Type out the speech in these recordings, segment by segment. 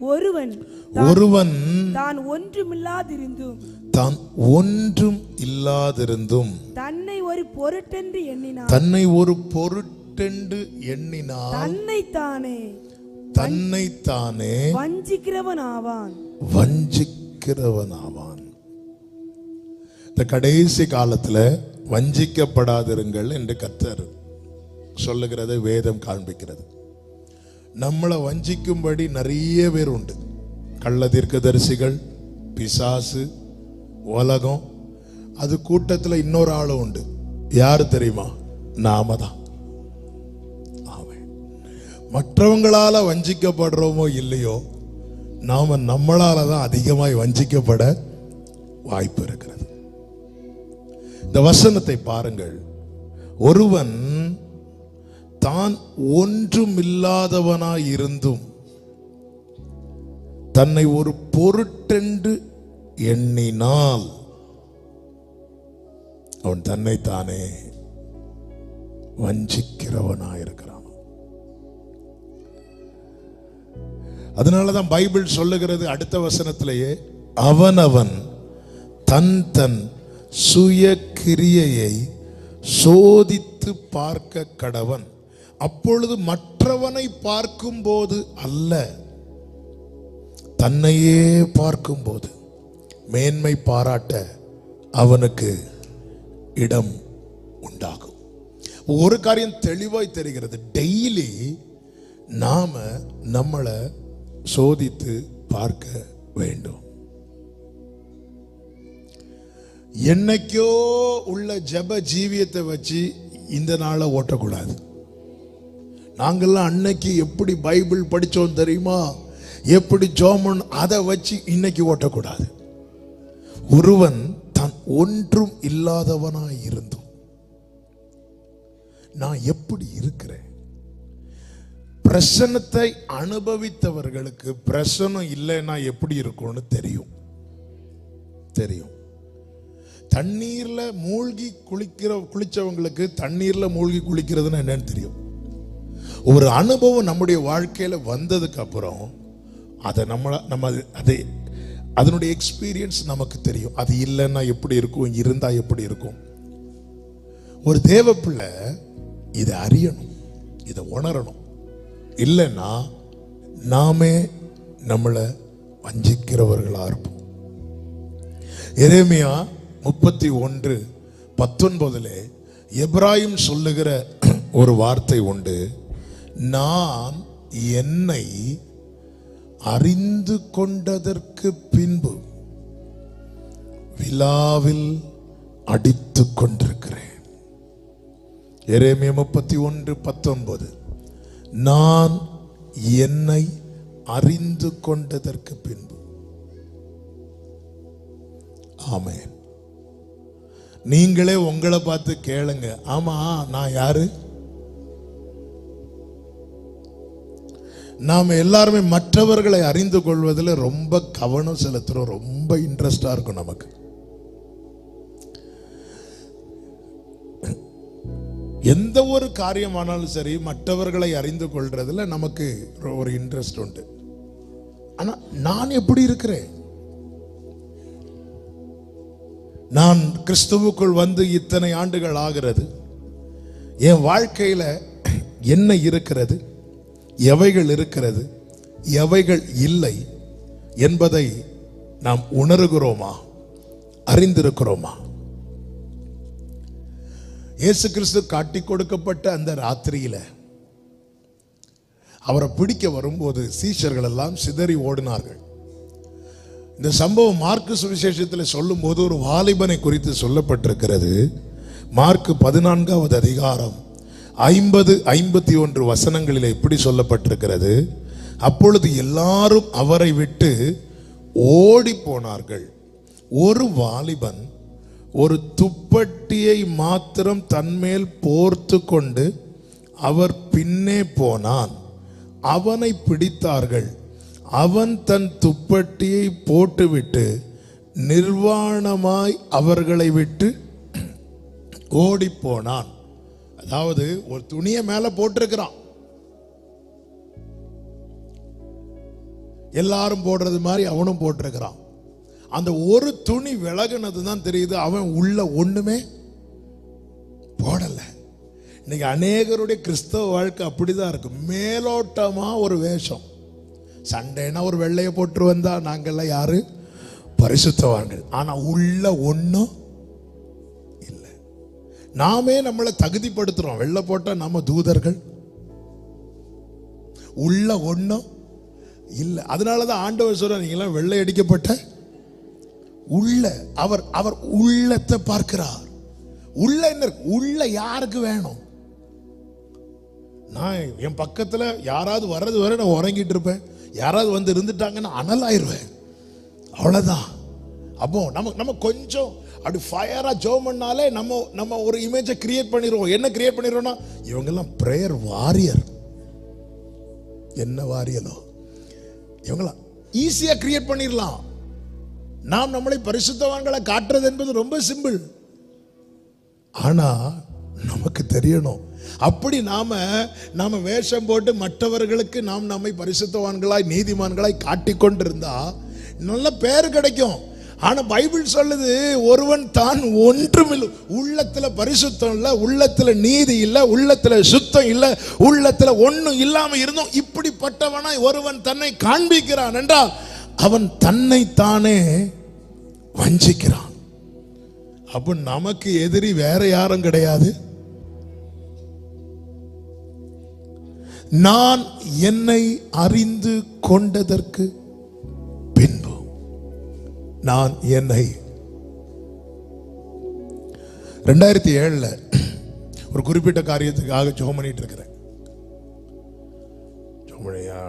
ஒருவன் தான் ஒன்றுமில்லாதிருந்தும் தன்னை ஒரு பொருட்டென்று எண்ணினான் தன்னைத்தானே வஞ்சிக்கிறவன் ஆவான். இந்த கடைசி காலத்துல வஞ்சிக்கப்படாதிருங்கள் என்று கர்த்தர் சொல்லுகிறது வேதம் காண்பிக்கிறது. நம்மளை வஞ்சிக்கும்படி நிறைய பேர் உண்டு. கள்ள தீர்க்கதரிசிகள், பிசாசு, உலகம். அது கூட்டத்துல இன்னொரு ஆளும் உண்டு. யாரு தெரியுமா? நாம தான். மற்றவங்களால வஞ்சிக்கப்படுறோமோ இல்லையோ, நாம நம்மளால தான் அதிகமாய் வஞ்சிக்கப்பட வாய்ப்பு இருக்கிறது. இந்த வசனத்தை பாருங்கள். ஒருவன் தான் ஒன்றுமில்லாதவனாய் இருந்தும் தன்னை ஒரு பொருட்டென்று எண்ணினால் அவன் தன்னைத்தானே வஞ்சிக்கிறவனாயிருக்கிறான். அதனாலதான் பைபிள் சொல்லுகிறது அடுத்த வசனத்திலேயே, அவனவன் தன் தன் சுய கிரியையை சோதித்து பார்க்க கடவன். அப்பொழுது மற்றவனை பார்க்கும் போது அல்ல, தன்னையே பார்க்கும் போது மேன்மை பாராட்ட அவனுக்கு இடம் உண்டாகும். ஒரு காரியம் தெளிவாய் தெரிகிறது. டெய்லி நாம நம்மளை சோதித்து பார்க்க வேண்டும். என்னைக்கோ உள்ள ஜெப ஜீவியத்தை வச்சு இந்த நாளை ஓட்டக்கூடாது. நாங்கெல்லாம் அன்னைக்கு எப்படி பைபிள் படிச்சோம் தெரியுமா, எப்படி ஜோமன், அதை வச்சு இன்னைக்கு ஓட்டக்கூடாது. ஒருவன் தான் ஒன்றும் இல்லாதவனாய் இருந்தும் நான் எப்படி இருக்கிறேன். பிரசன்னத்தை அனுபவித்தவர்களுக்கு பிரசன்னம் இல்லைன்னா எப்படி இருக்கும்னு தெரியும். தண்ணீர்ல மூழ்கி குளிச்சவங்களுக்கு தண்ணீர்ல மூழ்கி குளிக்கிறதுன்னு என்னன்னு தெரியும். ஒரு அனுபவம் நம்முடைய வாழ்க்கையில வந்ததுக்கு அப்புறம் அதனுடைய எக்ஸ்பீரியன்ஸ் நமக்கு தெரியும். அது இல்லைன்னா எப்படி இருக்கும், இருந்தா எப்படி இருக்கும். ஒரு தேவ பிள்ளை இதை அறியணும், இதை உணரணும். இல்லைன்னா நாமே நம்மளை வஞ்சிக்கிறவர்களா இருப்போம். எரேமியா 31:19 எப்ராயிம் சொல்லுகிற ஒரு வார்த்தை உண்டு. நான் என்னை அறிந்து கொண்டதற்கு பின்பு விழாவில் அடித்துக் கொண்டிருக்கிறேன். எரேமியா 31:19 நான் என்னை அறிந்து கொண்டதற்கு பின்பு. ஆமென். நீங்களே உங்களை பார்த்து கேளுங்க, ஆமா நான் யாரு? நாம எல்லாருமே மற்றவர்களை அறிந்து கொள்வதில் ரொம்ப கவனம் செலுத்துறோம். ரொம்ப இன்ட்ரெஸ்டா இருக்கும் நமக்கு. எந்த ஒரு காரியமானாலும் சரி, மற்றவர்களை அறிந்து கொள்றதுல நமக்கு ஒரு இன்ட்ரெஸ்ட் உண்டு. ஆனா நான் எப்படி இருக்கிறேன்? நான் கிறிஸ்துவுக்குள் வந்து இத்தனை ஆண்டுகள் ஆகிறது. என் வாழ்க்கையில என்ன இருக்கிறது, எவைகள் இருக்கிறது, எவைகள் இல்லை என்பதை நாம் உணர்கிறோமா, அறிந்திருக்கிறோமா? இயேசு கிறிஸ்து காட்டி கொடுக்கப்பட்ட அந்த ராத்திரியில அவரை பிடிக்க வரும்போது சீஷர்கள் எல்லாம் சிதறி ஓடினார்கள். இந்த சம்பவம் மார்க்கு சுவிசேஷத்தில் சொல்லும் போது ஒரு வாலிபனை குறித்து சொல்லப்பட்டிருக்கிறது. மார்க்கு 14வது அதிகாரம் 50-51 வசனங்களில் இப்படி சொல்லப்பட்டிருக்கிறது. அப்பொழுது எல்லாரும் அவரை விட்டு ஓடி போனார்கள். ஒரு வாலிபன் ஒரு துப்பட்டியை மாத்திரம் தன்மேல் போர்த்து கொண்டு அவர் பின்னே போனான். அவனை பிடித்தார்கள். அவன் தன் துப்பட்டியை போட்டுவிட்டு நிர்வாணமாய் அவர்களை விட்டு ஓடி போனான். அதாவது ஒரு துணியை மேல போட்டிருக்கிறான். எல்லாரும் போடுறது மாதிரி அவனும் போட்டிருக்கிறான். அந்த ஒரு துணி விலகுனது தான் தெரியுது, அவன் உள்ள ஒண்ணுமே போடல. இன்னைக்கு அநேகருடைய கிறிஸ்தவ வாழ்க்கை அப்படிதான் இருக்கு. மேலோட்டமா ஒரு வேஷம். சண்டேனா ஒரு வெள்ளையை போட்டு வந்தா நாங்கெல்லாம் யாரு பரிசுத்தவான்கள். ஆனா உள்ள ஒண்ணும் இல்லை. நாமே நம்மளை தகுதிப்படுத்துறோம். வெள்ளை போட்டா நம்ம தூதர்கள், உள்ள ஒண்ணும் இல்லை. அதனாலதான் ஆண்டவர் சொல்ற, நீங்களாம் வெள்ளை அடிக்கப்பட்ட உள்ள. அவர் அவர் உள்ளத்தை பார்க்கிறார். உள்ள என்ன இருக்கு? உள்ள யாருக்கு வேணும்? நான் என் பக்கத்துல யாராவது வர்றது வரை நான் உறங்கிட்டு இருப்பேன். யாராவது வந்து இருந்துட்டாங்கன்னா அனலாயிருவேன். அவ்வளவுதான். அப்போ நம்ம கொஞ்சம் அப்படி ஃபயரா ஜெபம் பண்ணாலே நம்ம ஒரு இமேஜை கிரியேட் பண்ணிடுவோம். என்ன கிரியேட் பண்ணிடுவோம்னா, இவங்கெல்லாம் பிரேயர் வாரியர். என்ன வாரியலோ இவங்களா ஈஸியா கிரியேட் பண்ணிடலாம். நாம் நம்மளை பரிசுத்தவான்களை காட்டுறது என்பது ரொம்ப சிம்பிள். ஆனா நமக்கு தெரியணும், அப்படி நாம வேஷம் போட்டு மற்றவர்களுக்கு நாம் நம்மை பரிசுத்தவான்களாய் நீதிமான்களாய் காட்டிக்கொண்டிருந்தா நல்ல பேர் கிடைக்கும். ஆனா பைபிள் சொல்லுது, ஒருவன் தான் ஒன்றுமில்லை, உள்ளத்துல பரிசுத்தம் இல்ல, உள்ளத்துல நீதி இல்ல, உள்ளத்துல சுத்தம் இல்ல, உள்ளத்துல ஒண்ணும் இல்லாம இருந்தோம் இப்படிப்பட்டவனாய் ஒருவன் தன்னை காண்பிக்கிறான் என்றால் அவன் தன்னை தானே வஞ்சிக்கிறான். அப்ப நமக்கு எதிரி வேற யாரும் கிடையாது. நான் என்னை அறிந்து கொண்டதற்கு பின்பு நான் என்னை 2007 ஒரு குறிப்பிட்ட காரியத்துக்காக ஜெபம் பண்ணிட்டு இருக்கிறேன்.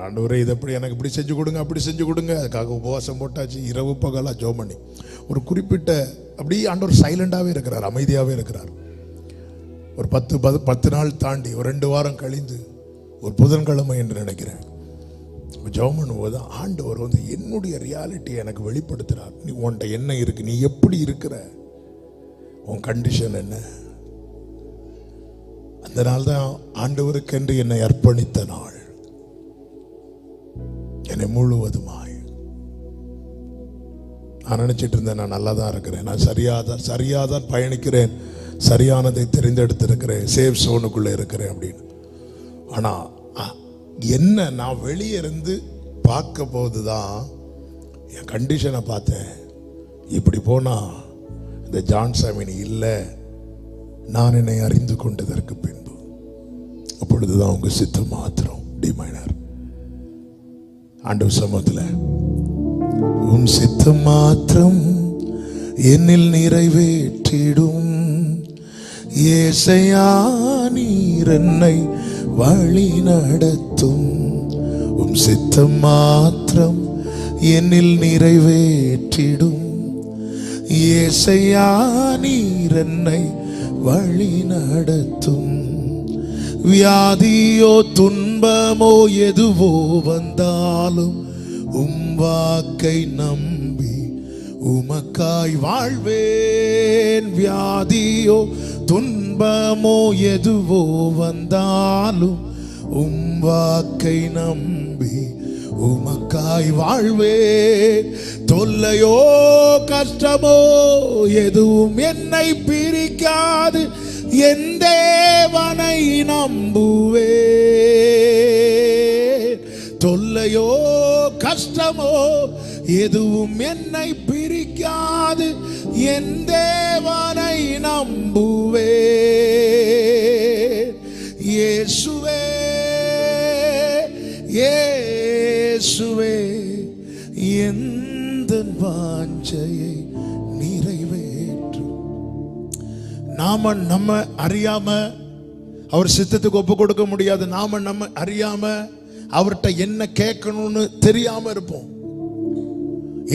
ஆண்டவரே, இதை எப்படி எனக்கு இப்படி செஞ்சு கொடுங்க, அப்படி செஞ்சு கொடுங்க. அதுக்காக உபவாசம் போட்டாச்சு, இரவு பகலா ஜெபம் பண்ணி ஒரு குறிப்பிட்ட அப்படியே ஆண்டவர் சைலண்டாகவே இருக்கிறார், அமைதியாகவே இருக்கிறார். ஒரு 10 நாள் தாண்டி ஒரு 2 வாரம் கழிந்து ஒரு புதன்கிழமை என்று நினைக்கிறேன், ஜெபம் பண்ணும்போது ஆண்டவர் வந்து என்னுடைய ரியாலிட்டி எனக்கு வெளிப்படுத்துறார். நீ உன்கிட்ட என்ன இருக்கு, நீ எப்படி இருக்கிற, உன் கண்டிஷன் என்ன. அந்த நாள் தான் ஆண்டவருக்கு என்று என்னை அர்ப்பணித்த நாள். என்னை முழுவதுமாய் நான் நினைச்சிட்டு இருந்தேன், நான் நல்லா தான் இருக்கிறேன், நான் சரியாதான் பயணிக்கிறேன், சரியானதை தெரிந்தெடுத்திருக்கிறேன், சேஃப் சோனுக்குள்ள இருக்கிறேன் அப்படின்னு. ஆனா என்ன நான் வெளியே இருந்து பார்க்க போதுதான் என் கண்டிஷனை பார்த்தேன். இப்படி போனா இந்த ஜான் சாமினி இல்லை, நான் என்னை அறிந்து கொண்டதற்கு பின்பு. அப்பொழுதுதான் உங்க சித்தம் மாத்திரம் டி மைனர் ஆண்டவர் சமூகத்தில் உன் சித்தம் மாத்திரம் என்னில் நிறைவேற்றிடும் ஏசையா, நீர் என்னை வழி நடத்தும். உன் சித்தம் மாத்திரம் என்னில் நிறைவேற்றிடும் ஏசையா, நீர் என்னை வழி நடத்தும். வியாதியோ துன்பமோ எதுவோ வந்தாலும் உம் வாக்கை நம்பி உமக்காய் வாழ்வேன். வியாதியோ துன்பமோ எதுவோ வந்தாலும் உம் வாக்கை நம்பி உமக்காய் வாழ்வேன். தொல்லையோ கஷ்டமோ எதுவும் என்னை பிரிக்காது, என் தேவனை நம்புவேன். தொல்லையோ கஷ்டமோ எதுவும் என்னை பிரிக்காது, என் தேவனை நம்புவேன். இயேசுவே இயேசுவே எந்தன் வாஞ்சையை நிறைவேற்று. நாம நம்ம அறியாம அவர் சித்தத்துக்கு ஒப்பு கொடுக்க முடியாது. நாம நம்ம அறியாம அவர்கிட்ட என்ன கேட்கணும்னு தெரியாம இருப்போம்.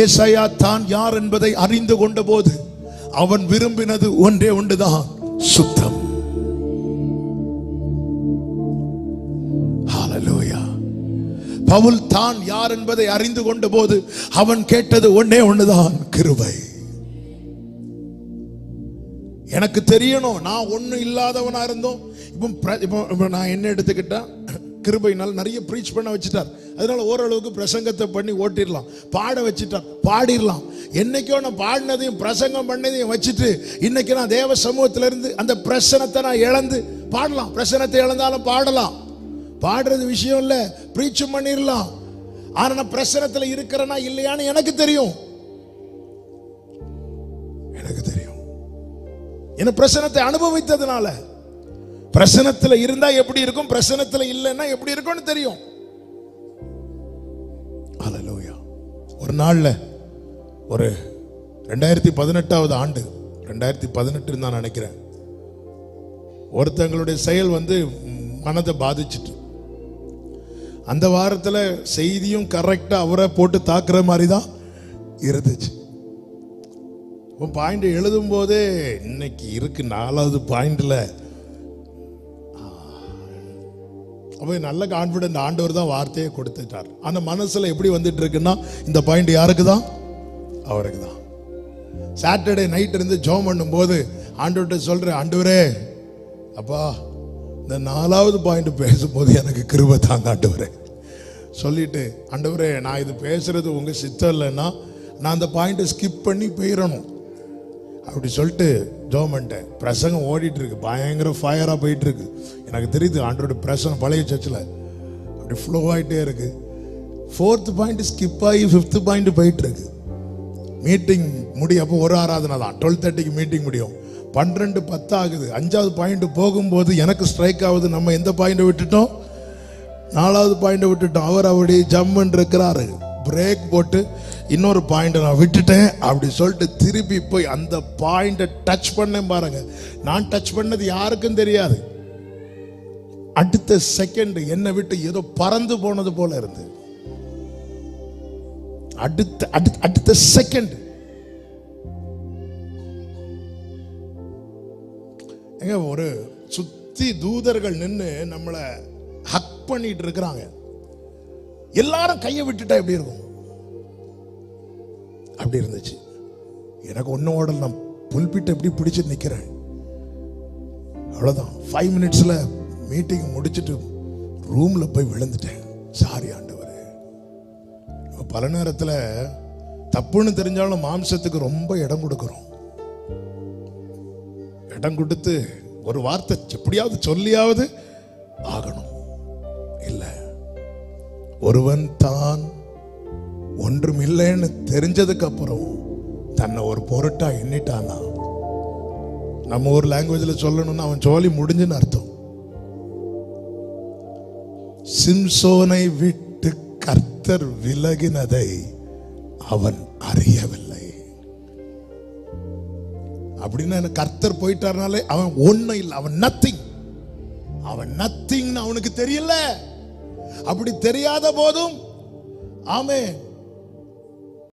ஏசாயா தான் யார் என்பதை அறிந்து கொண்ட போது அவன் விரும்பினது ஒன்றே ஒன்றுதான், சுத்தம். ஹல்லேலூயா. பவுல் தான் யார் என்பதை அறிந்து கொண்ட போது அவன் கேட்டது ஒன்னே ஒண்ணுதான், கிருபை. எனக்கு தெரியணும் நான் ஒண்ணும் இல்லாதவனா இருந்தோம். இப்போ நான் என்ன எடுத்துக்கிட்டா, கிருபையினால் நிறைய ப்ரீச் பண்ண வச்சுட்டார். அதனால ஓரளவுக்கு பிரசங்கத்தை பண்ணி ஓட்டிடலாம். பாட வச்சுட்டார், பாடிடலாம். என்னைக்கோ நான் பாடினதையும் பிரசங்கம் பண்ணதையும் வச்சுட்டு இன்னைக்கு நான் தேவ சமூகத்திலிருந்து அந்த பிரசனத்தை நான் இழந்து பாடலாம். பிரசனத்தை இழந்தாலும் பாடலாம். பாடுறது விஷயம் இல்லை, ப்ரீச்சும் பண்ணிடலாம். ஆனா நான் பிரசனத்துல இருக்கிறேன்னா இல்லையான்னு எனக்கு தெரியும். எனக்கு தெரியும். என்ன பிரசனத்தை அனுபவித்ததுனால. பிரசனத்துல இருந்தா எப்படி இருக்கும், பிரசனத்துல இல்லைன்னா எப்படி இருக்கும்னு தெரியும். ஹல்லேலூயா. ஒரு நாள்ல ஒரு 2018 ஆண்டு 2018 தான் நினைக்கிறேன், ஒருத்தங்களுடைய செயல் மனதை பாதிச்சுட்டு அந்த வாரத்துல செய்தியும் கரெக்டா அவரை போட்டு தாக்குற மாதிரி தான் இருந்துச்சு. பாயிண்ட் எழுதும் போதே இன்னைக்கு இருக்கு 4வது பாயிண்ட்ல. அப்ப நல்ல கான்பிடன்ட், ஆண்டவர் தான் வார்த்தையை கொடுத்துட்டார். ஆனா மனசுல எப்படி வந்துட்டு இருக்குன்னா இந்த பாயிண்ட் யாருக்கு தான்? அவருக்கு தான். சாட்டர்டே நைட் இருந்து ஜெபம் பண்ணும் போது ஆண்டவர்கிட்ட சொல்றேன், ஆண்டவரே அப்பா இந்த 4வது பாயிண்ட் பேசும்போது எனக்கு கிருபை தாங்க ஆண்டவரே சொல்லிட்டு, ஆண்டவரே நான் இது பேசுறது உங்க சித்தம் இல்லைன்னா நான் அந்த பாயிண்ட்டை ஸ்கிப் பண்ணி போயிடணும் அப்படி சொல்லிட்டு ஜெபம் பண்ணிட்டேன். பிரசங்கம் ஓடிட்டு இருக்கு, பயங்கர ஃபயரா போயிட்டு இருக்கு. எனக்கு தெரியுது ஆண்டவருடைய பிரசங்கம் பழைய சர்ச்சில் அப்படி ஃப்ளோ ஆகிட்டே இருக்கு. 4th பாயிண்ட் ஸ்கிப் ஆகி 5th பாயிண்ட் போயிட்டு இருக்கு. மீட்டிங் முடியும் அப்போ ஒரு ஆராதனை தான், 12:30 மீட்டிங் முடியும். 12:10 ஆகுது. 5வது பாயிண்ட் போகும்போது எனக்கு ஸ்ட்ரைக் ஆகுது, நம்ம எந்த பாயிண்டை விட்டுட்டோம்? 4வது பாயிண்டை விட்டுட்டோம். அவர் அப்படி ஜம்முன்னு இருக்கிறாரு. பிரேக் போட்டு இன்னொரு பாயிண்ட் நான் விட்டுட்டேன் அப்படி சொல்லிட்டு திருப்பி போய் அந்த பாயிண்டை டச் பண்ணேன் பாருங்க. நான் டச் பண்ணது யாருக்கும் தெரியாது. அடுத்த செகண்ட் என்னை விட்டு ஏதோ பறந்து போனது போல இருந்து. அடுத்த செகண்ட் எங்க ஒரு சுத்தி தூதர்கள் நின்று நம்மளை ஹக் பண்ணிட்டு இருக்கிறாங்க. எல்லாரும் கையை விட்டுட்டா எப்படி இருக்கும்? அப்படி இருந்துச்சு. எனக்கு ஒன்னும் ஓடல், நான் புல்பிட்ட எப்படி பிடிச்சு நிக்கிறேன். அவ்வளவுதான். 5 மினிட்ஸ்ல மீட்டிங் முடிச்சுட்டு ரூம்ல போய் விழுந்துட்டேன். சாரி ஆண்டவரே. பல நேரத்துல தப்புன்னு தெரிஞ்சாலும் மாம்சத்துக்கு ரொம்ப இடம் கொடுக்கிறோம். இடம் கொடுத்து ஒரு வார்த்தை எப்படியாவது சொல்லியாவது ஆகணும். இல்ல, ஒருவன் தான் ஒன்றும் இல்லைன்னு தெரிஞ்சதுக்கு அப்புறம் தன்னை ஒரு பொருட்டா எண்ணிட்டானா, நம்ம ஒரு லாங்குவேஜ்ல சொல்லணும்னா அவன் ஜோலி முடிஞ்சுன்னு அர்த்தம். சிம்சோனை விட்டு கர்த்தர் விலகினதை அவன் அறியவில்லை. அப்படின்னு கர்த்தர் போயிட்டார்னாலே அவன் ஒண்ணும் இல்லை, அவன் நத்திங். அவன் நத்திங்னு அவனுக்கு தெரியல. அப்படி தெரியாத போதும் ஆமென்